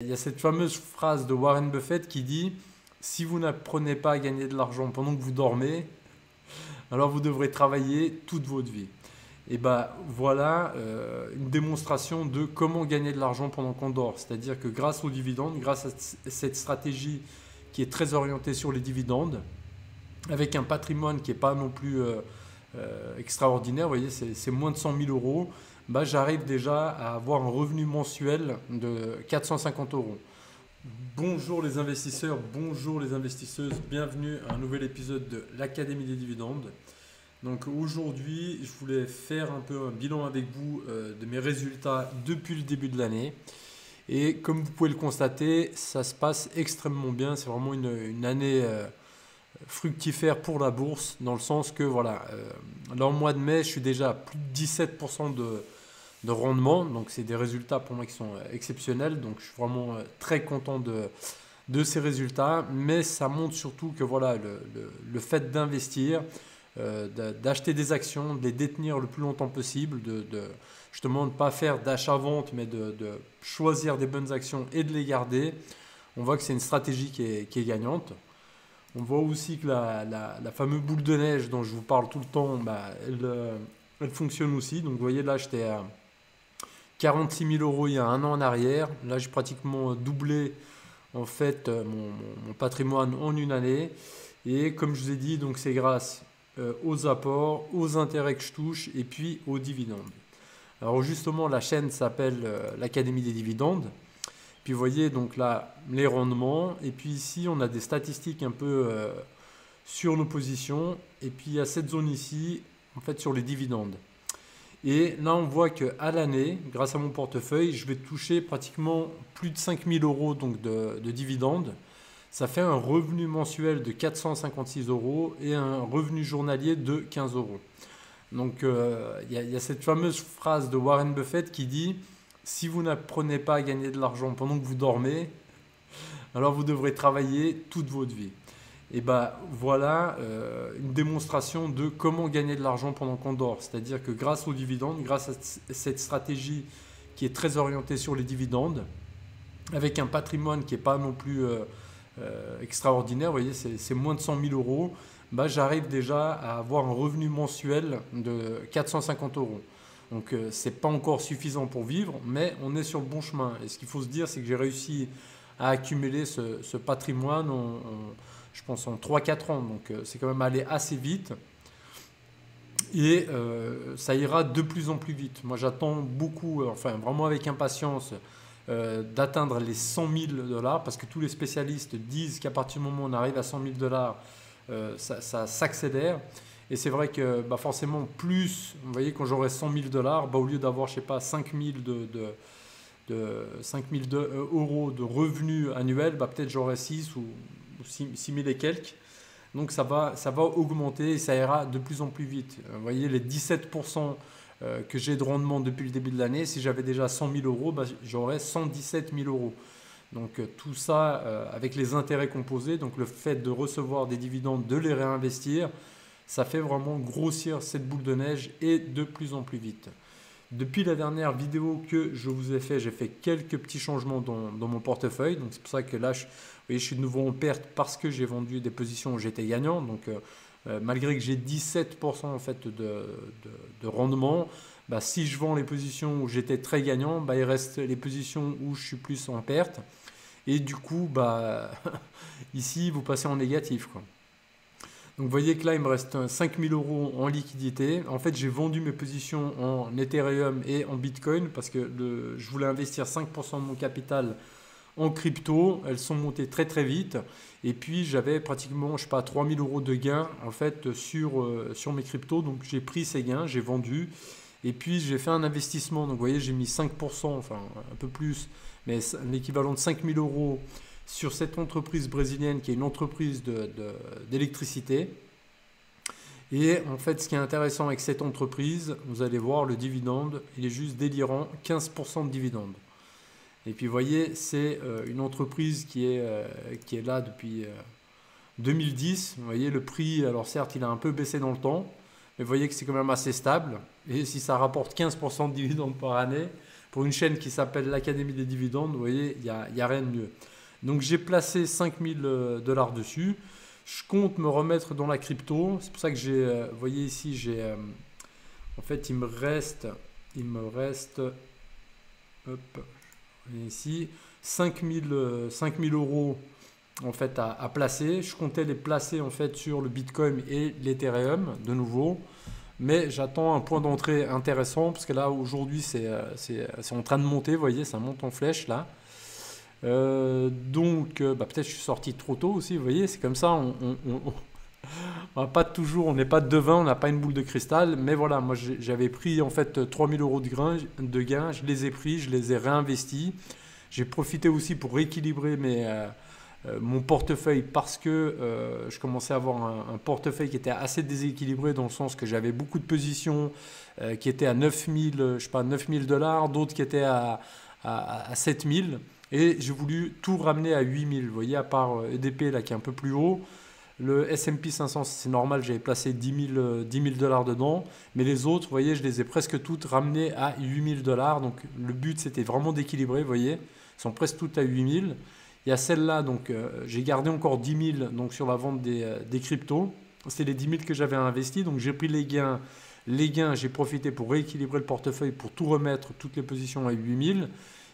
Il y a cette fameuse phrase de Warren Buffett qui dit: si vous n'apprenez pas à gagner de l'argent pendant que vous dormez, alors vous devrez travailler toute votre vie. Et ben voilà une démonstration de comment gagner de l'argent pendant qu'on dort. C'est-à-dire que grâce aux dividendes, grâce à cette stratégie qui est très orientée sur les dividendes, avec un patrimoine qui n'est pas non plus extraordinaire, vous voyez, c'est moins de 100 000 euros, bah, j'arrive déjà à avoir un revenu mensuel de 450 euros. Bonjour les investisseurs, bonjour les investisseuses, bienvenue à un nouvel épisode de l'Académie des dividendes. Donc aujourd'hui, je voulais faire un peu un bilan avec vous de mes résultats depuis le début de l'année. Et comme vous pouvez le constater, ça se passe extrêmement bien. C'est vraiment une année fructifère pour la bourse, dans le sens que voilà, là au mois de mai, je suis déjà à plus de 17% de rendement. Donc c'est des résultats pour moi qui sont exceptionnels. Donc je suis vraiment très content de ces résultats. Mais ça montre surtout que voilà, le fait d'investir, d'acheter des actions, de les détenir le plus longtemps possible, justement de ne pas faire d'achat-vente, mais de choisir des bonnes actions et de les garder. On voit que c'est une stratégie qui est gagnante. On voit aussi que la fameuse boule de neige dont je vous parle tout le temps, bah, elle fonctionne aussi. Donc vous voyez là, j'étais à 46 000 euros il y a un an en arrière. Là, j'ai pratiquement doublé en fait mon patrimoine en une année. Et comme je vous ai dit, donc c'est grâce aux apports, aux intérêts que je touche et puis aux dividendes. Alors justement, la chaîne s'appelle l'Académie des dividendes. Puis vous voyez donc là les rendements. Et puis ici, on a des statistiques un peu sur nos positions. Et puis il y a cette zone ici, en fait, sur les dividendes. Et là, on voit qu'à l'année, grâce à mon portefeuille, je vais toucher pratiquement plus de 5 000 euros donc de dividendes. Ça fait un revenu mensuel de 456 euros et un revenu journalier de 15 euros. Donc, il y a cette fameuse phrase de Warren Buffett qui dit: si vous n'apprenez pas à gagner de l'argent pendant que vous dormez, alors vous devrez travailler toute votre vie. Et ben voilà une démonstration de comment gagner de l'argent pendant qu'on dort. C'est-à-dire que grâce aux dividendes, grâce à cette stratégie qui est très orientée sur les dividendes, avec un patrimoine qui n'est pas non plus extraordinaire, vous voyez, c'est moins de 100 000 euros, bah, j'arrive déjà à avoir un revenu mensuel de 450 euros. Donc ce n'est pas encore suffisant pour vivre, mais on est sur le bon chemin. Et ce qu'il faut se dire, c'est que j'ai réussi à accumuler ce patrimoine je pense en 3-4 ans. Donc c'est quand même allé assez vite. Et ça ira de plus en plus vite. Moi j'attends beaucoup, enfin vraiment avec impatience, d'atteindre les 100 000 dollars, parce que tous les spécialistes disent qu'à partir du moment où on arrive à 100 000 dollars, ça s'accélère. Et c'est vrai que bah forcément, plus, vous voyez, quand j'aurai 100 000 dollars, bah au lieu d'avoir, je sais pas, 5 000 5 000 euros de revenus annuels, bah peut-être j'aurai 6 ou 6 000 et quelques. Donc ça va augmenter et ça ira de plus en plus vite. Vous voyez, les 17% que j'ai de rendement depuis le début de l'année, si j'avais déjà 100 000 euros, bah, j'aurais 117 000 euros. Donc tout ça avec les intérêts composés, donc le fait de recevoir des dividendes, de les réinvestir, ça fait vraiment grossir cette boule de neige et de plus en plus vite. Depuis la dernière vidéo que je vous ai fait, j'ai fait quelques petits changements dans mon portefeuille. Donc c'est pour ça que là, vous voyez, je suis de nouveau en perte parce que j'ai vendu des positions où j'étais gagnant. Donc malgré que j'ai 17% en fait de rendement, bah, si je vends les positions où j'étais très gagnant, bah, il reste les positions où je suis plus en perte. Et du coup, bah, ici, vous passez en négatif, quoi. Donc vous voyez que là, il me reste 5 000 euros en liquidité. En fait, j'ai vendu mes positions en Ethereum et en Bitcoin parce que je voulais investir 5% de mon capital en crypto. Elles sont montées très très vite. Et puis, j'avais pratiquement, je sais pas, 3 000 euros de gains en fait, sur mes cryptos. Donc j'ai pris ces gains, j'ai vendu. Et puis, j'ai fait un investissement. Donc vous voyez, j'ai mis 5%, enfin un peu plus, mais l'équivalent de 5 000 euros sur cette entreprise brésilienne qui est une entreprise d'électricité. Et en fait, ce qui est intéressant avec cette entreprise, vous allez voir, le dividende, il est juste délirant, 15% de dividende. Et puis vous voyez, c'est une entreprise qui est là depuis 2010. Vous voyez, le prix, alors certes, il a un peu baissé dans le temps, mais vous voyez que c'est quand même assez stable. Et si ça rapporte 15% de dividende par année, pour une chaîne qui s'appelle l'Académie des dividendes, vous voyez, il y a rien de mieux. Donc j'ai placé 5000 dollars dessus. Je compte me remettre dans la crypto. C'est pour ça que vous voyez ici, en fait, il me reste, hop, ici, 5000 euros en fait à placer. Je comptais les placer en fait sur le Bitcoin et l'Ethereum de nouveau. Mais j'attends un point d'entrée intéressant parce que là aujourd'hui c'est en train de monter, vous voyez, ça monte en flèche là. Donc peut-être je suis sorti trop tôt aussi, vous voyez, c'est comme ça, on n'a pas toujours, on n'est pas devin, on n'a pas une boule de cristal, mais voilà, moi j'avais pris en fait 3000 euros de gains, je les ai pris, je les ai réinvestis. J'ai profité aussi pour rééquilibrer mon portefeuille parce que je commençais à avoir un portefeuille qui était assez déséquilibré dans le sens que j'avais beaucoup de positions qui étaient à 9000, je sais pas, 9000 dollars, d'autres qui étaient à 7000 et j'ai voulu tout ramener à 8000. Vous voyez, à part EDP là qui est un peu plus haut, le S&P 500 c'est normal, j'avais placé 10 000 dollars dedans, mais les autres, vous voyez, je les ai presque toutes ramenées à 8000 dollars. Donc le but c'était vraiment d'équilibrer, vous voyez, elles sont presque toutes à 8000. Il y a celle-là, donc j'ai gardé encore 10 000 donc, sur la vente des cryptos. C'est les 10 000 que j'avais investi. Donc j'ai pris les gains. Les gains, j'ai profité pour rééquilibrer le portefeuille, pour tout remettre, toutes les positions à 8 000.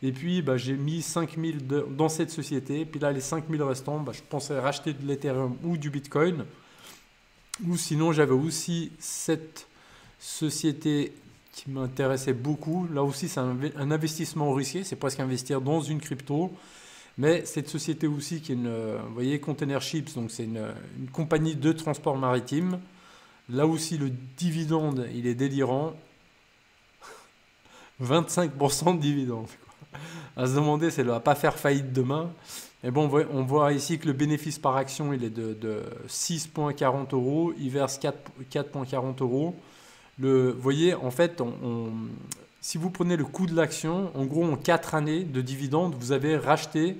Et puis j'ai mis 5 000 dans cette société. Et puis là, les 5 000 restants, je pensais racheter de l'Ethereum ou du Bitcoin. Ou sinon, j'avais aussi cette société qui m'intéressait beaucoup. Là aussi, c'est un investissement risqué. C'est presque investir dans une crypto. Mais cette société aussi qui est vous voyez, Container Ships, donc c'est une compagnie de transport maritime. Là aussi, le dividende, il est délirant. 25% de dividende. À se demander si elle ne va pas faire faillite demain. Mais bon, on voit ici que le bénéfice par action, il est de 6,40 €. Il verse 4,40 €. Vous voyez, en fait, si vous prenez le coût de l'action, en gros, en 4 années de dividende, vous avez racheté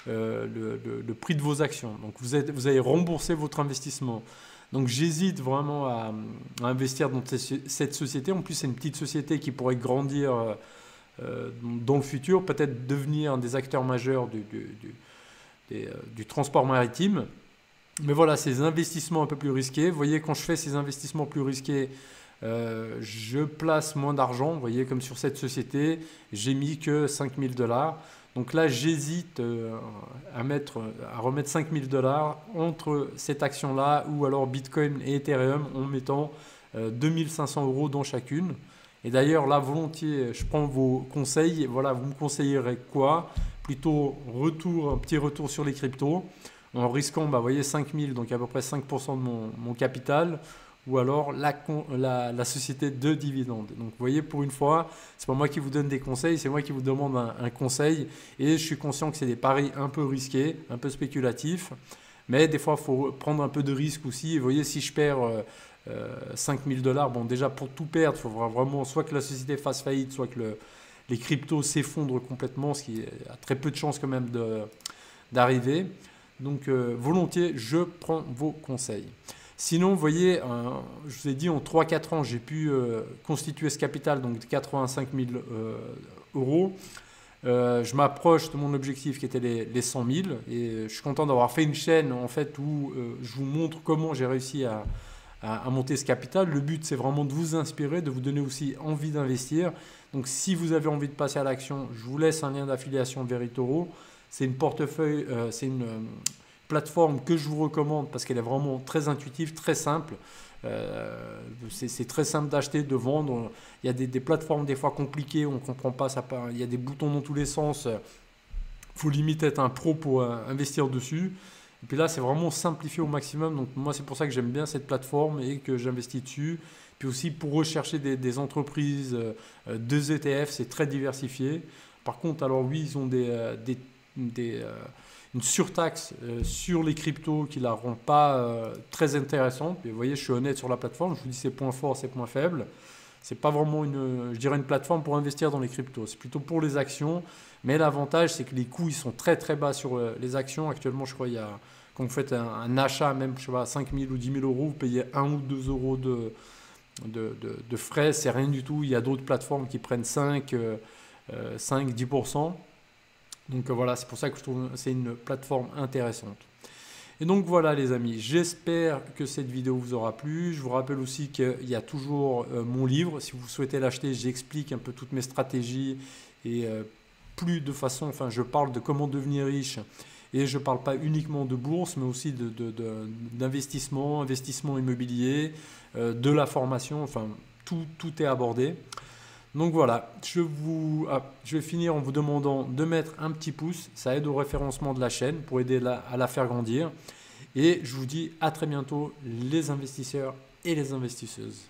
le prix de vos actions. Donc, vous avez remboursé votre investissement. Donc, j'hésite vraiment à investir dans cette société. En plus, c'est une petite société qui pourrait grandir dans le futur, peut-être devenir un des acteurs majeurs du transport maritime. Mais voilà, ces investissements un peu plus risqués. Vous voyez, quand je fais ces investissements plus risqués, je place moins d'argent. Vous voyez, comme sur cette société, j'ai mis que 5000 dollars. Donc là, j'hésite à remettre 5000 dollars entre cette action-là ou alors Bitcoin et Ethereum en mettant 2500 € dans chacune. Et d'ailleurs, là, volontiers, je prends vos conseils. Voilà, vous me conseillerez quoi? Plutôt un petit retour sur les cryptos en risquant, vous voyez, 5000, donc à peu près 5% de mon capital, ou alors la société de dividendes. Donc vous voyez, pour une fois, c'est pas moi qui vous donne des conseils, c'est moi qui vous demande un conseil. Et je suis conscient que c'est des paris un peu risqués, un peu spéculatifs. Mais des fois, il faut prendre un peu de risque aussi. Et vous voyez, si je perds 5000 dollars, bon, déjà pour tout perdre, il faudra vraiment soit que la société fasse faillite, soit que les cryptos s'effondrent complètement, ce qui a très peu de chances quand même d'arriver. Donc volontiers, je prends vos conseils. Sinon, vous voyez, je vous ai dit, en 3-4 ans, j'ai pu constituer ce capital, donc de 85 000 €. Je m'approche de mon objectif qui était les 100 000. Et je suis content d'avoir fait une chaîne en fait, où je vous montre comment j'ai réussi à monter ce capital. Le but, c'est vraiment de vous inspirer, de vous donner aussi envie d'investir. Donc, si vous avez envie de passer à l'action, je vous laisse un lien d'affiliation vers eToro. C'est une plateforme que je vous recommande parce qu'elle est vraiment très intuitive, très simple. C'est très simple d'acheter, de vendre. Il y a des plateformes des fois compliquées, on ne comprend pas, il y a des boutons dans tous les sens. Il faut limite être un pro pour investir dessus. Et puis là, c'est vraiment simplifié au maximum. Donc moi, c'est pour ça que j'aime bien cette plateforme et que j'investis dessus. Puis aussi pour rechercher des entreprises, deux ETF, c'est très diversifié. Par contre, alors oui, ils ont une surtaxe sur les cryptos qui ne la rend pas très intéressante. Et vous voyez, je suis honnête sur la plateforme. Je vous dis ses points forts, ses points faibles. Ce n'est pas vraiment je dirais une plateforme pour investir dans les cryptos. C'est plutôt pour les actions. Mais l'avantage, c'est que les coûts ils sont très très bas sur les actions. Actuellement, je crois quand vous faites un achat, même je sais pas, 5 000 ou 10 000 €, vous payez 1 ou 2 € de frais. C'est rien du tout. Il y a d'autres plateformes qui prennent 5. 5-10%. Donc voilà, c'est pour ça que je trouve que c'est une plateforme intéressante. Et donc voilà les amis, j'espère que cette vidéo vous aura plu. Je vous rappelle aussi qu'il y a toujours mon livre. Si vous souhaitez l'acheter, j'explique un peu toutes mes stratégies et plus de façon, enfin je parle de comment devenir riche. Et je ne parle pas uniquement de bourse, mais aussi d'investissement, investissement immobilier, de la formation, enfin tout est abordé. Donc voilà, je vais finir en vous demandant de mettre un petit pouce, ça aide au référencement de la chaîne pour aider à la faire grandir. Et je vous dis à très bientôt les investisseurs et les investisseuses.